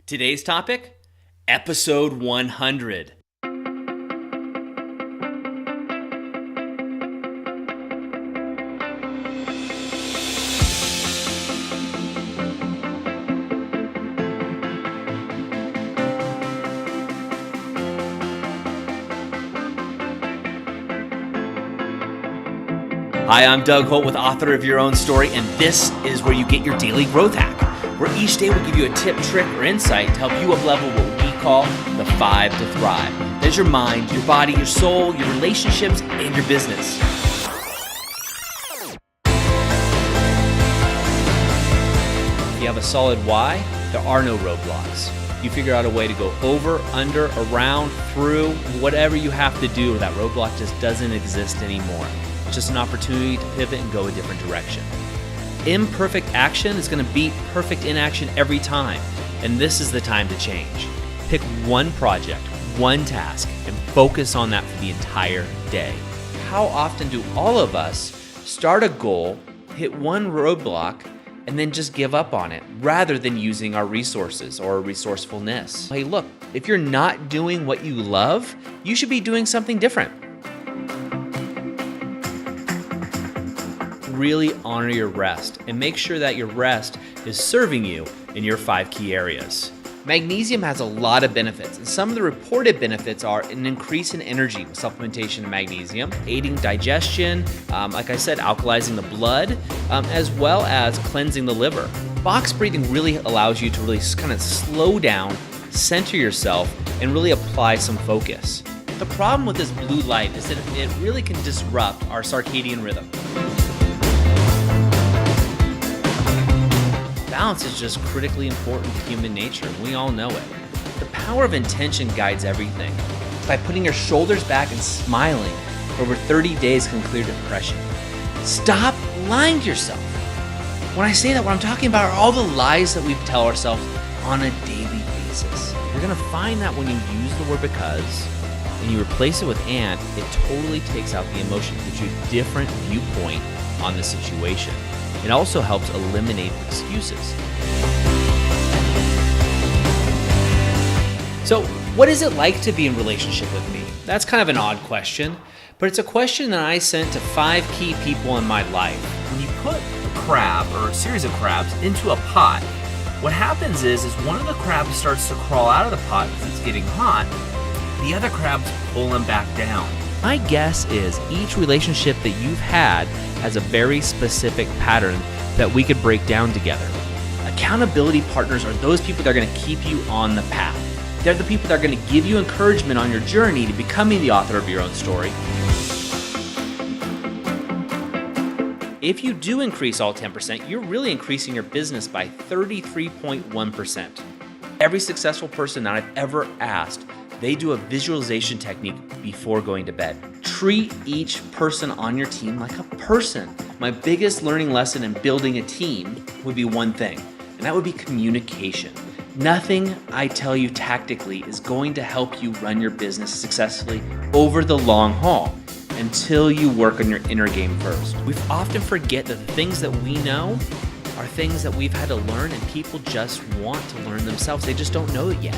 Today's topic, episode 100. Hi, I'm Doug Holt, author of Your Own Story, and this is where you get your daily growth hack, where each day we'll give you a tip, trick, or insight to help you up-level what we call the 5 to thrive. There's your mind, your body, your soul, your relationships, and your business. If you have a solid why, there are no roadblocks. You figure out a way to go over, under, around, through, whatever you have to do, that roadblock just doesn't exist anymore. It's just an opportunity to pivot and go a different direction. Imperfect action is going to beat perfect inaction every time, and this is the time to change. Pick one project, one task, and focus on that for the entire day. How often do all of us start a goal, hit one roadblock, and then just give up on it, rather than using our resources or resourcefulness? Hey, look, if you're not doing what you love, you should be doing something different. Really honor your rest and make sure that your rest is serving you in your 5 key areas. Magnesium has a lot of benefits, and some of the reported benefits are an increase in energy with supplementation of magnesium, aiding digestion, like I said, alkalizing the blood, as well as cleansing the liver. Box breathing really allows you to really kind of slow down, center yourself, and really apply some focus. The problem with this blue light is that it really can disrupt our circadian rhythm. Balance is just critically important to human nature, and we all know it. The power of intention guides everything. By putting your shoulders back and smiling, over 30 days can clear depression. Stop lying to yourself. When I say that, what I'm talking about are all the lies that we tell ourselves on a daily basis. You're gonna find that when you use the word because and you replace it with and, it totally takes out the emotion, gives you a different viewpoint on the situation. It also helps eliminate excuses. So, what is it like to be in relationship with me? That's kind of an odd question, but it's a question that I sent to 5 key people in my life. When you put a crab or a series of crabs into a pot, what happens is one of the crabs starts to crawl out of the pot because it's getting hot. The other crabs pull them back down. My guess is each relationship that you've had has a very specific pattern that we could break down together. Accountability partners are those people that are going to keep you on the path. They're the people that are going to give you encouragement on your journey to becoming the author of your own story. If you do increase all 10%, you're really increasing your business by 33.1%. Every successful person that I've ever asked, they do a visualization technique before going to bed. Treat each person on your team like a person. My biggest learning lesson in building a team would be one thing, and that would be communication. Nothing I tell you tactically is going to help you run your business successfully over the long haul until you work on your inner game first. We often forget that the things that we know are things that we've had to learn, and people just want to learn themselves. They just don't know it yet.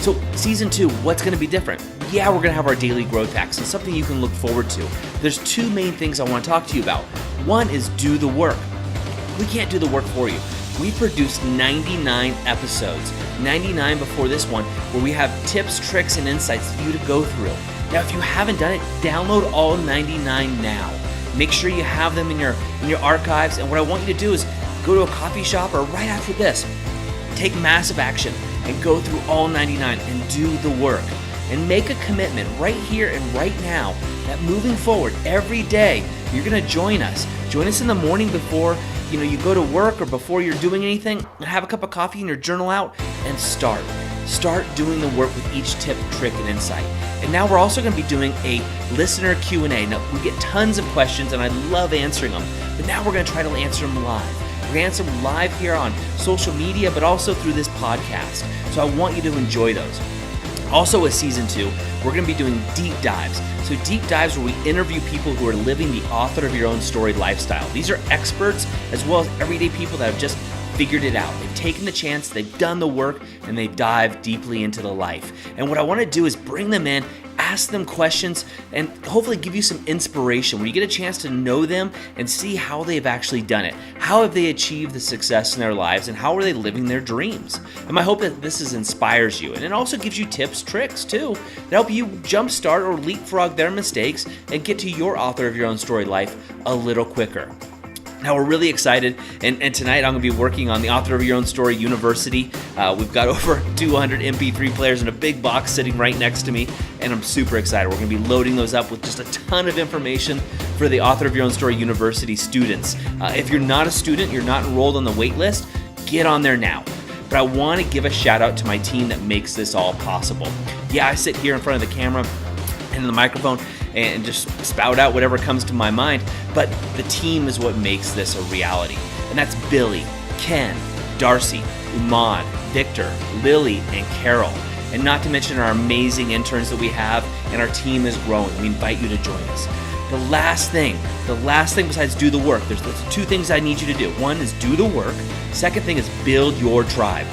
So season 2, what's going to be different? Yeah, we're going to have our daily growth hacks and something you can look forward to. There's 2 main things I want to talk to you about. One is do the work. We can't do the work for you. We produced 99 episodes, 99 before this one, where we have tips, tricks, and insights for you to go through. Now, if you haven't done it, download all 99 now. Make sure you have them in your archives. And what I want you to do is go to a coffee shop or right after this, take massive action and go through all 99 and do the work. And make a commitment right here and right now that moving forward every day, you're gonna join us. Join us in the morning before you go to work or before you're doing anything, and have a cup of coffee and your journal out and start. Start doing the work with each tip, trick, and insight. And now we're also gonna be doing a listener Q&A. Now, we get tons of questions and I love answering them, but now we're gonna try to answer them live. We're gonna answer them live here on social media, but also through this podcast. So I want you to enjoy those. Also with season 2, we're going to be doing deep dives. So deep dives where we interview people who are living the author of your own story lifestyle. These are experts as well as everyday people that have just figured it out. They've taken the chance, they've done the work, and they dive deeply into the life. And what I want to do is bring them in, ask them questions, and hopefully give you some inspiration where you get a chance to know them and see how they've actually done it. How have they achieved the success in their lives, and how are they living their dreams? And my hope that this inspires you. And it also gives you tips, tricks too, that help you jumpstart or leapfrog their mistakes and get to your author of your own story life a little quicker. Now we're really excited, and tonight I'm going to be working on the Author of Your Own Story University. We've got over 200 MP3 players in a big box sitting right next to me, and I'm super excited. We're going to be loading those up with just a ton of information for the Author of Your Own Story University students. If you're not a student, you're not enrolled on the wait list, get on there now. But I want to give a shout out to my team that makes this all possible. Yeah, I sit here in front of the camera and the microphone and just spout out whatever comes to my mind, but the team is what makes this a reality. And that's Billy, Ken, Darcy, Uman, Victor, Lily, and Carol. And not to mention our amazing interns that we have, and our team is growing. We invite you to join us. The last thing besides do the work, there's two things I need you to do. One is do the work. Second thing is build your tribe.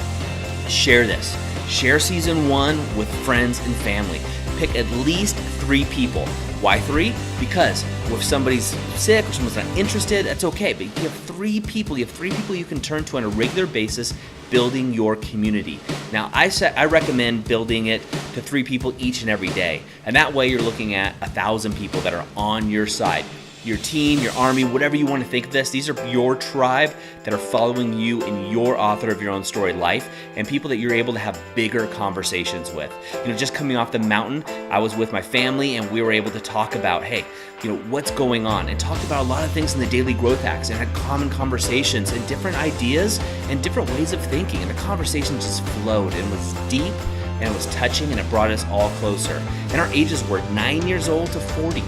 Share this. Share season 1 with friends and family. Pick at least 3 people. Why 3? Because if somebody's sick or someone's not interested, that's okay. But you have 3 people. You have 3 people you can turn to on a regular basis, building your community. Now, I recommend building it to 3 people each and every day. And that way you're looking at 1,000 people that are on your side. Your team, your army, whatever you want to think of this, these are your tribe that are following you in your author of your own story life, and people that you're able to have bigger conversations with. Just coming off the mountain, I was with my family and we were able to talk about, hey, what's going on, and talked about a lot of things in the Daily Growth Hacks and had common conversations and different ideas and different ways of thinking. And the conversation just flowed and was deep and it was touching, and it brought us all closer. And our ages were 9 years old to 40.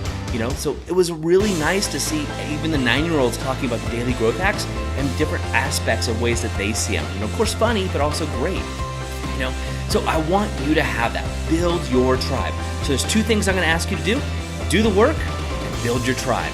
So it was really nice to see even the 9-year-olds talking about the Daily Growth Hacks and different aspects of ways that they see them. Of course, funny, but also great. So I want you to have that. Build your tribe. So there's 2 things I'm going to ask you to do. Do the work and build your tribe.